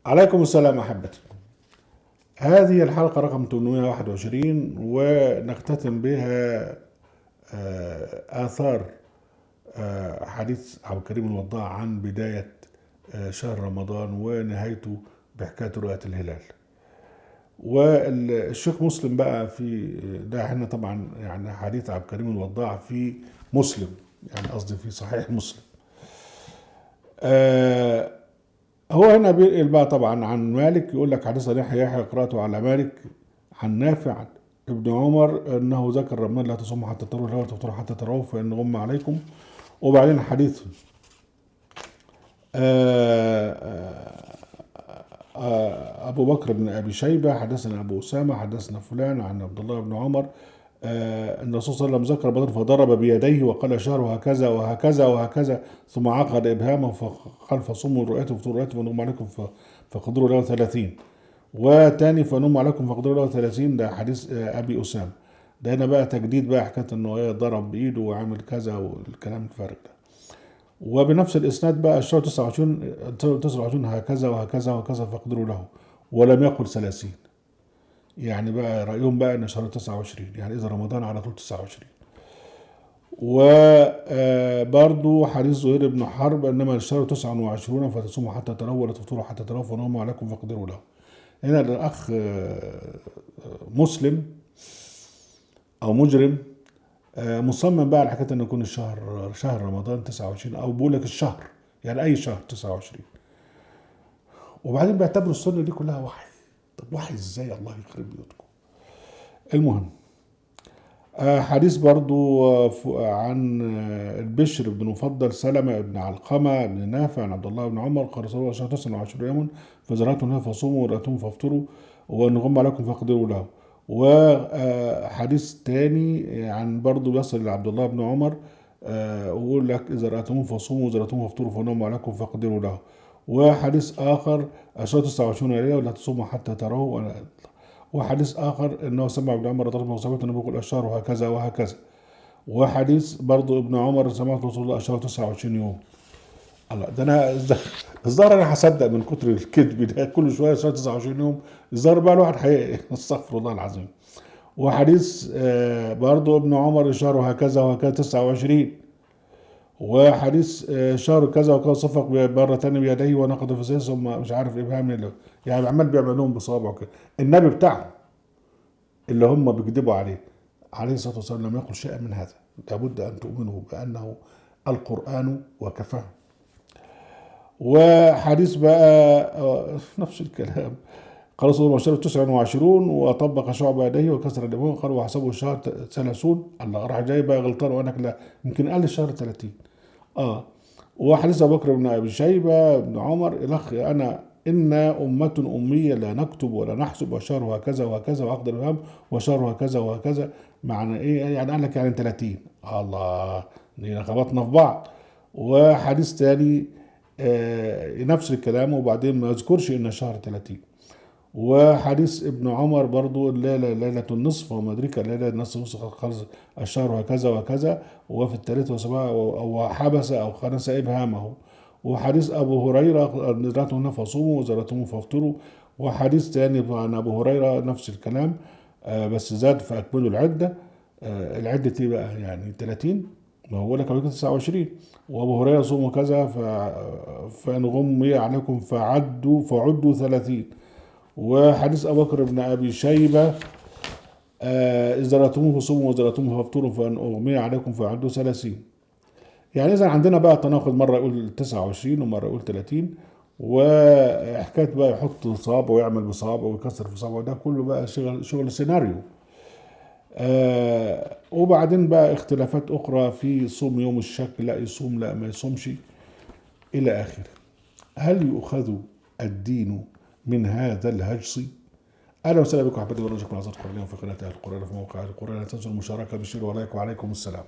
عليكم السلام أحبتي. هذه الحلقة رقم 821 ونختتم بها آثار حديث عبد الكريم الوضاع عن بداية شهر رمضان ونهايته بحكاية رؤية الهلال. والشيخ مسلم بقى في ده، احنا طبعا يعني حديث عبد الكريم الوضاع في مسلم، يعني قصدي في صحيح مسلم. هو هنا بينقل بقى طبعا عن مالك، يقول لك حدثنا يحيى قراءته على مالك عن نافع ابن عمر انه ذكر رمضان لا تصوموا حتى تروا ولا تفطروا حتى تروه فان غم عليكم. وبعدين حديث ابو بكر بن ابي شيبه حدثنا ابو اسامه حدثنا فلان عن عبد الله بن عمر ان الرسول صلى الله عليه وسلم ذكر بدر فضرب بيديه وقال شهر هكذا وهكذا وهكذا، ثم عقد ابهامه فقال فصوموا رؤيته وفطروا رؤيته فنم عليكم فقدروا له 30. وتاني فنم عليكم فقدروا له 30، ده حديث ابي اسامه. ده هنا بقى تجديد بقى حكايه انه ايه ضرب بايده وعمل كذا والكلام الفارغ ده. وبنفس الاسناد بقى الشهر 29 هكذا وهكذا وهكذا فقدروا له، ولم يقل 30. يعني بقى رأيهم بقى ان شهر 29 يعني اذا رمضان على طول 29. وبرضو حديث زهير بن حرب انما الشهر 29 فتصوموا حتى تروا ولا تفطروا حتى تروا فنهم عليكم فاقدروا له. هنا الاخ مسلم او مجرم مصمم بقى على حكايه انه يكون الشهر شهر رمضان 29، او بيقول لك الشهر يعني اي شهر 29. وبعدين بيعتبروا السنه دي كلها وحي. طب وحي ازاي؟ الله يخرب بيوتكم. المهم حديث برضو عن البشر بن مفضل سلمة بن علقمة بن نافع عن عبد الله بن عمر قال رسول الله صلى الله عليه وسلم 10 يوم فزرعتم لها فصوموا ورأتم فافطروا وإن غم عليكم فاقدروا له. وحديث تاني عن برضو يصل لعبد الله بن عمر ويقول لك إذا رأتموه فصوموا وإذا رأتموه فافطروا فنهم عليكم فاقدروا له. وحديث آخر الشهر 29 ليلة ولا تصوموا حتى تروه. وحديث آخر أنه سمع ابن عمر رضي الله عنه وصحبه أنه بيقول الشهر وهكذا وهكذا. وحديث برضو ابن عمر سمعت رسول الله الشهر 29 يوم. الله، ده أنا الظاهر أنا هصدق من كتر الكذب ده كل شوية شهر 29 يوم. الظاهر بقى الواحد حقيقي استغفر الله العظيم. وحديث برضو ابن عمر الشهر وهكذا وهكذا 29. وحديث شهر كذا وكذا صفق مرة تانية بيديه ونقض في سيس ثم مش عارف ابهام يعني عمال بيعملوهم بصوابعه كده. النبي بتاعهم اللي هم بيكذبوا عليه الصلاه والسلام لم يقل شيئا من هذا. لابد ان تؤمنوا بانه القران وكفاه. وحديث بقى نفس الكلام قال صلى الله عليه وسلم 29 وطبق شعب يديه وكسر اليمين قال وحسبه الشهر 30. الله، راح جاي بقى غلطان وانا لا يمكن قال الشهر 30. وحديث ابو بكر بن ابي شيبه بن عمر الاخ إنا أمة أمية لا نكتب ولا نحسب وشهر هكذا وهكذا وأقدر الهم وشهر هكذا وهكذا. معنى إيه؟ يعني قال لك يعني 30. الله، دي خبطنا في بعض. وحديث تاني نفس الكلام وبعدين ما يذكرش إن شهر 30. وحديث ابن عمر برضو الليلة ليلة النصف وما أدريك الليلة النصف خلص الشهر هكذا وكذا. وفي الثالث وسبعة أو حبس أو خنس إبهامه. وحديث أبو هريرة نزرعتم فصوموا وزرعتم فافطروا. وحديث تاني عن أبو هريرة نفس الكلام بس زاد فأكملوا العدة. العدة ايه بقى؟ يعني 30. ما هو لك قبل 29. وأبو هريرة صوموا كذا فإن غمي عليكم فعدوا 30. وحديث أبو بكر بن أبي شيبة إذا رأتموه فصوموا وإذا رأتموه فافطروا فإن أغمي عليكم فعدوا 30. يعني إذا عندنا بقى تناقض، مرة يقول 29 ومرة يقول 30. وحكاية بقى يحط صابع ويعمل بصابع ويكسر في صابع، ده كله بقى شغل سيناريو. وبعدين بقى اختلافات أخرى في صوم يوم الشك، لا يصوم لا ما يصومش إلى آخره. هل يؤخذ الدين من هذا الهجص؟ اهلا وسهلا بكم احبتي ورجاكم عزيزي القرآن في قناه القرآن في موقع القرآن. لا تنسوا المشاركه بالشير ولايك، وعليكم السلام.